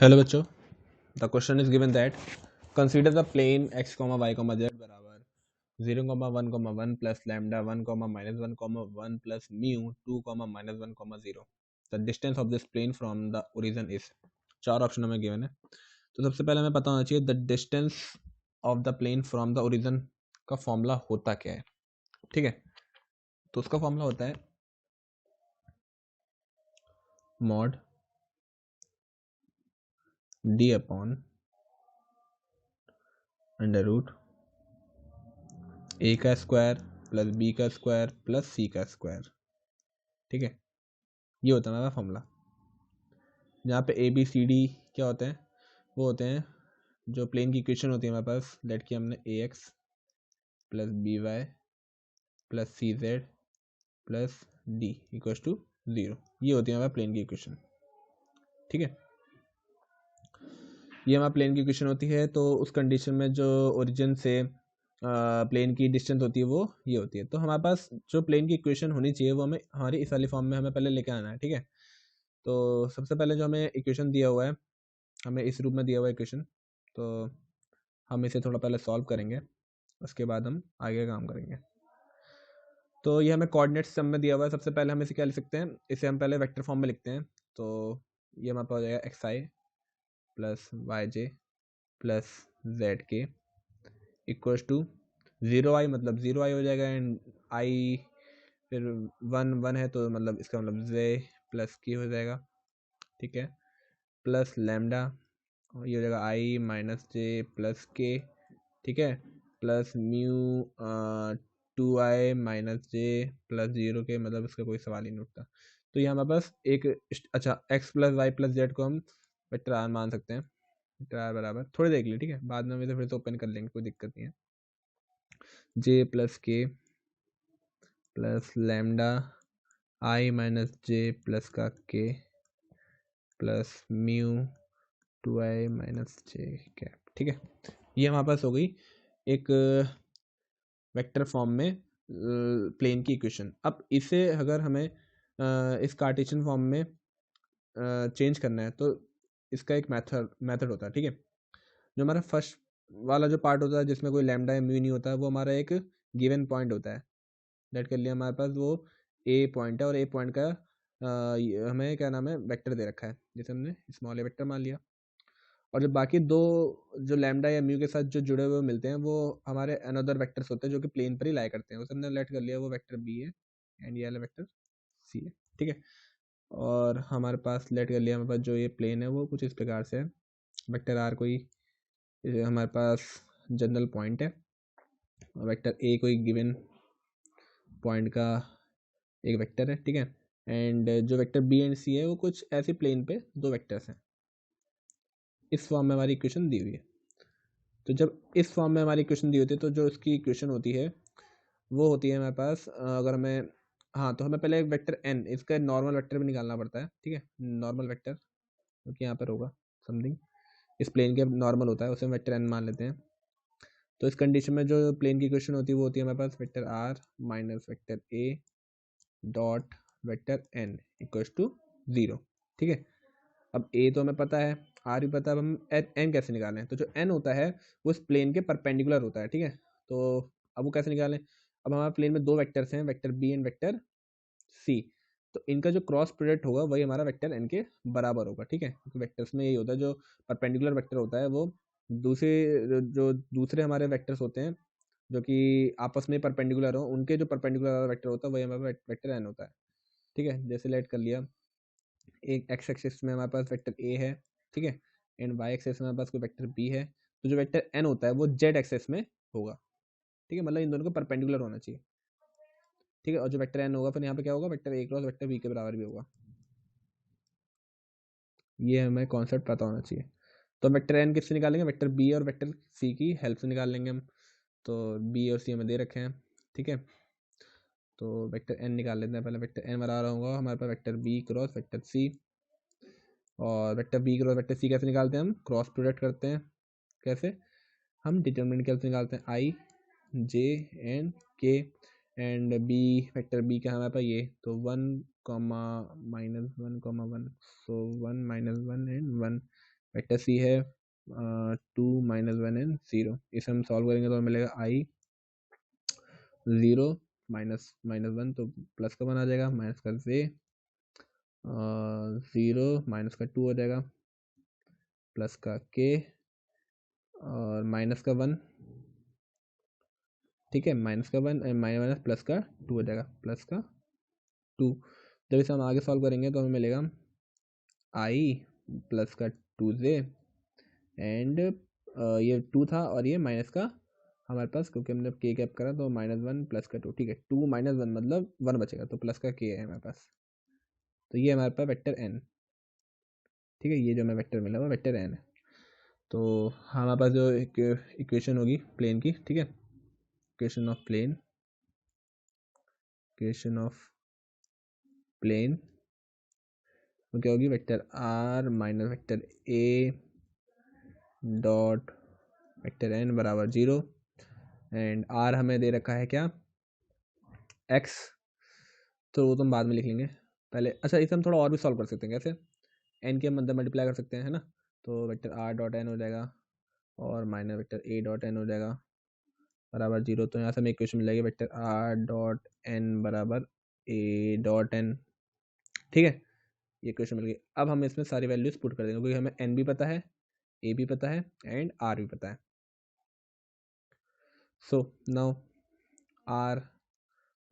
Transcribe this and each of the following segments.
Hello बच्चों, the question is given that consider the plane x, y, z बराबर 0,1,1 plus lambda 1,-1,1 plus mu 2,-1,0। The distance of this plane from the origin is. चार option हमें given है। तो सबसे पहले हमें पता होना चाहिए the distance of the plane from the origin का फॉर्मूला होता क्या है। ठीक है, तो उसका फॉर्मूला होता है mod d upon under root a का स्क्वायर प्लस b का स्क्वायर प्लस c का स्क्वायर। ठीक है, ये होता है हमारा फॉर्मूला। जहाँ पे ए बी सी डी क्या होते हैं, वो होते हैं जो प्लेन की इक्वेशन होती है हमारे पास। लेट की हमने a x plus b y plus c z plus d equal to 0, ये होती है हमारा प्लेन की इक्वेशन। ठीक है, ये हमारा प्लेन की इक्वेशन होती है। तो उस कंडीशन में जो ओरिजिन से प्लेन की डिस्टेंस होती है वो ये होती है। तो हमारे पास जो प्लेन की इक्वेशन होनी चाहिए वो हमें हमारी इस वाली फॉर्म में हमें पहले लेके आना है। ठीक है, तो सबसे पहले जो हमें इक्वेशन दिया हुआ है, हमें इस रूप में दिया हुआ है इक्वेशन, तो हम इसे थोड़ा पहले सॉल्व करेंगे, उसके बाद हम आगे काम करेंगे। तो ये हमें कोऑर्डिनेट सिस्टम में दिया हुआ है। सबसे पहले हम इसे क्या लिख सकते हैं, इसे हम पहले वेक्टर फॉर्म में लिखते हैं। तो ये हमारे पास हो जाएगा एक्स आई प्लस वाई जे प्लस जेड के इक्वल टू 0 आई, मतलब 0 आई हो जाएगा, एंड आई फिर 1 है तो मतलब इसका मतलब जे प्लस के हो जाएगा। ठीक है, प्लस लैम्डा, ये हो जाएगा आई माइनस जे प्लस के। ठीक है, प्लस म्यू 2i माइनस जे प्लस 0 के, मतलब इसका कोई सवाल ही नहीं उठता। तो ये हमारे पास एक अच्छा X plus Y plus Z को हम वेक्टर आर मान सकते हैं। वेक्टर आर बराबर, थोड़ी देख लिया, ठीक है, बाद में फिर से ओपन कर लेंगे, कोई दिक्कत नहीं है। जे प्लस के प्लस लैम्डा आई माइनस जे प्लस का के प्लस म्यू 2i माइनस जे कैप। ठीक है, ये हमारे पास हो गई एक वेक्टर फॉर्म में प्लेन की इक्वेशन। अब इसे अगर हमें इस कार्टेशियन फॉर्म में चेंज करना है तो इसका एक मेथड होता है। ठीक है, जो हमारा फर्स्ट वाला जो पार्ट होता है जिसमें कोई लैम्डा या म्यू नहीं होता है, वो हमारा एक गिवन पॉइंट होता है। लेट कर लिया हमारे पास वो ए पॉइंट है, और ए पॉइंट का हमें क्या नाम है, वेक्टर दे रखा है, जिसे हमने स्मॉल ए वेक्टर मान लिया। और जो बाकी दो जो लैम्डा या म्यू के साथ जो जुड़े हुए मिलते हैं वो हमारे अनदर वेक्टर्स होते हैं जो कि प्लेन पर ही लाई करते हैं। उसे हमने लेट कर लिया, वो वेक्टर बी है एंड ये वाला वेक्टर सी है। ठीक है, और हमारे पास लेट कर लिया, हमारे पास जो ये प्लेन है वो कुछ इस प्रकार से है। वेक्टर आर कोई हमारे पास जनरल पॉइंट है, और वेक्टर ए कोई गिवन पॉइंट का एक वेक्टर है। ठीक है, एंड जो वेक्टर बी एंड सी है वो कुछ ऐसे प्लेन पे दो वेक्टर्स हैं। इस फॉर्म में हमारी इक्वेशन दी हुई है। तो जब इस फॉर्म में हमारी इक्वेशन दी होती है तो जो इसकी इक्वेशन होती है वो होती है हमारे पास, अगर हमें, हाँ, तो हमें पहले एक वेक्टर एन, इसका नॉर्मल वेक्टर भी निकालना पड़ता है। ठीक है, नॉर्मल वेक्टर क्योंकि यहाँ पर होगा समथिंग इस प्लेन के नॉर्मल होता है, उसे हम वेक्टर एन मान लेते हैं। तो इस कंडीशन में जो प्लेन की इक्वेशन होती है वो होती है हमारे पास vector are minus vector A dot vector n equal to 0। ठीक है, अब ए तो हमें पता है, आर भी पता है, अब हम एन कैसे निकालें। तो जो एन होता है वो इस प्लेन के परपेंडिकुलर होता है। ठीक है, तो अब वो कैसे निकालें। अब हमारे प्लेन में दो वेक्टर्स हैं, vector B and vector C. तो इनका जो क्रॉस प्रोडक्ट होगा वही हमारा वेक्टर एन के बराबर होगा। ठीक है, क्योंकि वेक्टर्स में यही होता है, जो परपेंडिकुलर वेक्टर होता है वो दूसरे जो दूसरे हमारे वेक्टर्स होते हैं जो कि आपस में परपेंडिकुलर हो, उनके जो परपेंडिकुलर वाला वेक्टर होता है वही हमारा वेक्टर एन होता है। ठीक है, जैसे लेट कर लिया, एक एक्स एक्सिस में हमारे पास वेक्टर ए है। ठीक है, एंड वाई एक्सिस में हमारे पास कोई वेक्टर बी है। तो जो वेक्टर एन होता है वो जेड एक्सिस में होगा। ठीक है, मतलब इन दोनों को परपेंडिकुलर होना चाहिए। ठीक है, और जो वेक्टर एन होगा फिर यहाँ पे क्या होगा, vector A cross vector B के बराबर भी होगा। ये हमें कॉन्सेप्ट पता होना चाहिए। तो वेक्टर एन किससे निकालेंगे, वेक्टर बी और वेक्टर सी की हेल्प से निकाल लेंगे हम। तो बी और सी हमें दे रखे हैं। ठीक है, तो वेक्टर एन निकाल लेते हैं। पहले वेक्टर एन बराबर होगा हमारे पास vector b cross vector c, और vector b cross vector c कैसे निकालते हैं, हम क्रॉस प्रोडक्ट करते हैं। कैसे, हम डिटर्मिनेंट कैसे निकालते हैं, आई जे एंड के, एंड बी वेक्टर बी का हमारे पास ये, तो 1, -1, 1, सो 1 - 1 एंड 1 वेक्टर सी है 2 माइनस 1 एंड 0। इसे हम सॉल्व करेंगे तो मिलेगा आई 0 माइनस माइनस 1 तो प्लस का 1 आ जाएगा, माइनस का से 0 माइनस का 2 हो जाएगा, प्लस का के और माइनस का 1, ठीक है, माइनस का 1 माइनस प्लस का 2 हो जाएगा, प्लस का 2। जब इसे हम आगे सॉल्व करेंगे तो हमें मिलेगा आई प्लस का 2 से एंड ये 2 था और ये माइनस का हमारे पास, क्योंकि हमने के कैप करा तो -1 प्लस का 2, ठीक है, 2 माइनस 1 मतलब 1 बचेगा तो प्लस का के है हमारे पास। तो ये हमारे पास वेक्टर एन, ठीक है, ये जो हमें वेक्टर मिला वो वेक्टर एन है। तो हमारे पास जो एक इक्वेशन होगी प्लेन की, ठीक है, equation of plane, equation of plane तो क्या होगी, vector are minus vector A dot vector N बराबर 0 एंड आर हमें दे रखा है क्या, एक्स, तो वो तो हम बाद में लिख लेंगे पहले। अच्छा, इसे हम थोड़ा और भी सॉल्व कर सकते हैं, कैसे, एन के अंदर मल्टीप्लाई कर सकते हैं, है ना, तो वेक्टर आर डॉट एन हो जाएगा और माइनस वेक्टर ए डॉट एन हो जाएगा बराबर 0। तो यहाँ से हमें इक्वेशन मिल जाएगी वेक्टर आर डॉट एन बराबर ए डॉट एन, ठीक है, ये इक्वेशन मिल गई। अब हम इसमें सारी वैल्यूज पुट कर देंगे क्योंकि हमें एन भी पता है, ए भी पता है एंड आर भी पता है। So now R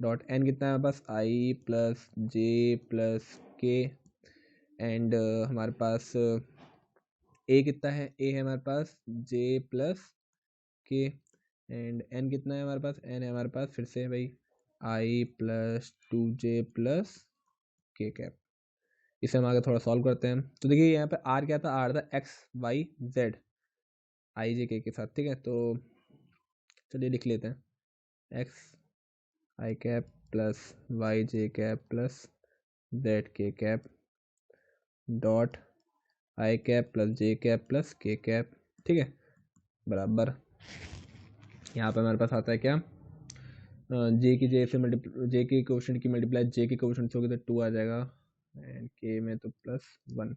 dot N कितना है हमारे पास, I plus J plus K and हमारे पास ए कितना है, ए है हमारे पास J plus K and N कितना है हमारे पास, एन है हमारे पास फिर से भाई आई प्लस 2j प्लस के कैप। इसे हम आगे थोड़ा सॉल्व करते हैं। तो देखिए यहाँ पे आर क्या था, आर था एक्स वाई जेड आई जे के साथ, ठीक है, तो चलिए लिख लेते हैं एक्स आई कैप प्लस वाई जे कैप प्लस जेड के cap dot I cap plus J cap plus के कैप, ठीक है, बराबर यहाँ पे हमारे पास आता है क्या, जे की जे से जे के कोएफिशिएंट की मल्टीप्लाई जे के कोएफिशिएंट से होगी तो 2 आ जाएगा एंड के में तो +1।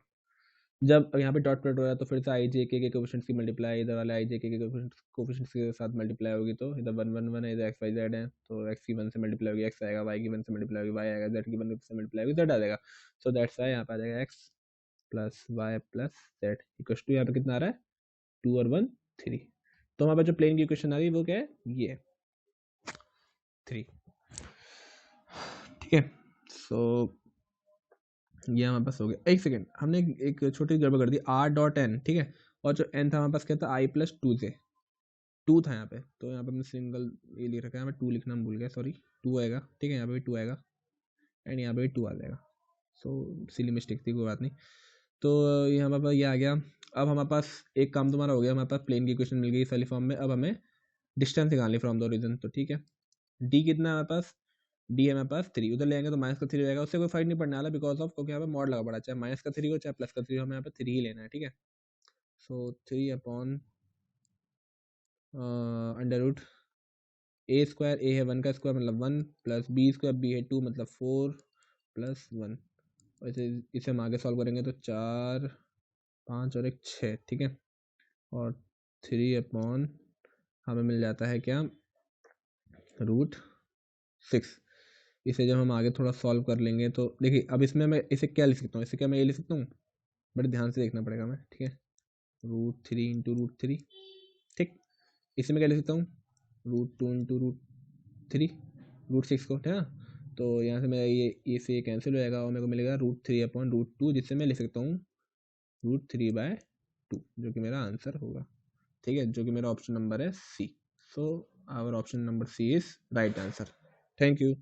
जब यहाँ पे डॉट प्रोडक्ट हो रहा है तो फिर से आई जे के कोएफिशिएंट्स की मल्टीप्लाई इधर वाले आई जे के कोएफिशिएंट्स के साथ मल्टीप्लाई होगी, तो इधर 1 1 1 है, इधर एक्स वाई जेड है, तो एक्स की 1 से मल्टीप्लाई होगी एक्स आएगा, वाई की 1 से मल्टीप्लाई होगी वाई आएगा, जेड की 1 से मल्टीप्लाई होगी जेड आ जाएगा। सो दैट्स वाई यहाँ पे आ जाएगा X plus Y plus Z equal to यहाँ पे कितना आ रहा है 2 और 1 3। तो हमारे पास जो प्लेन की इक्वेशन आ रही है वो क्या है, ये 3, ठीक है। सो ये हमारे पास हो गया। एक सेकेंड, हमने एक छोटी गड़बड़ कर दी, आर डॉट एन, ठीक है, और जो एन था हमारे पास क्या था आई प्लस 2 से 2 था यहाँ पे, तो यहाँ पे हमने सिंगल ये लिख रखा है, हमें 2 लिखना हम भूल गए, सॉरी 2 आएगा, ठीक है, यहाँ पे भी 2 आएगा एंड यहाँ पे भी 2 आ जाएगा। सो सिली मिस्टेक थी, कोई बात नहीं। तो ये हमारे पास ये आ गया। अब हमारे पास एक काम तुम्हारा हो गया, हमारे पास प्लेन की इक्वेशन मिल गई इस वाली फॉर्म में। अब हमें डिस्टेंस निकालनी फ्रॉम द ओरिजिन, तो ठीक है, डी कितना है हमारे पास, डी है हमारे पास 3, उधर ले आएंगे तो माइनस का 3 हो जाएगा, उससे कोई फर्क नहीं पड़ने वाला बिकॉज ऑफ, क्योंकि यहाँ पे मॉड लगा पड़ा, चाहे माइनस का 3 हो चाहे प्लस का 3 हो, हमें यहाँ पे 3 ही लेना है, ठीक है। सो 3 अपॉन अंडर रूट ए स्क्वायर, ए है 1 का स्क्वायर मतलब 1 प्लस बी स्क्वायर, बी है 2 मतलब 4 प्लस 1, और इसे हम आगे सॉल्व करेंगे तो 4 5 और 1 6, ठीक है, और 3 अपॉन हमें मिल जाता है क्या, √6। इसे जब हम आगे थोड़ा सॉल्व कर लेंगे तो देखिए अब इसमें मैं इसे क्या लिख सकता हूँ, इसे क्या मैं ये लिख सकता हूँ, बड़े ध्यान से देखना पड़ेगा मैं, ठीक है, √3 इंटू √3, ठीक, इसे मैं क्या लिख सकता हूँ, √2 इंटू √3 √6 को, है ना, तो यहाँ से मेरा ये से कैंसिल हो जाएगा और मेरे को मिलेगा √3 अपॉन √2, जिससे मैं लिख सकता हूँ √3/2, जो कि मेरा आंसर होगा, ठीक है, जो कि मेरा ऑप्शन नंबर है c. So our option number c is right answer. Thank you.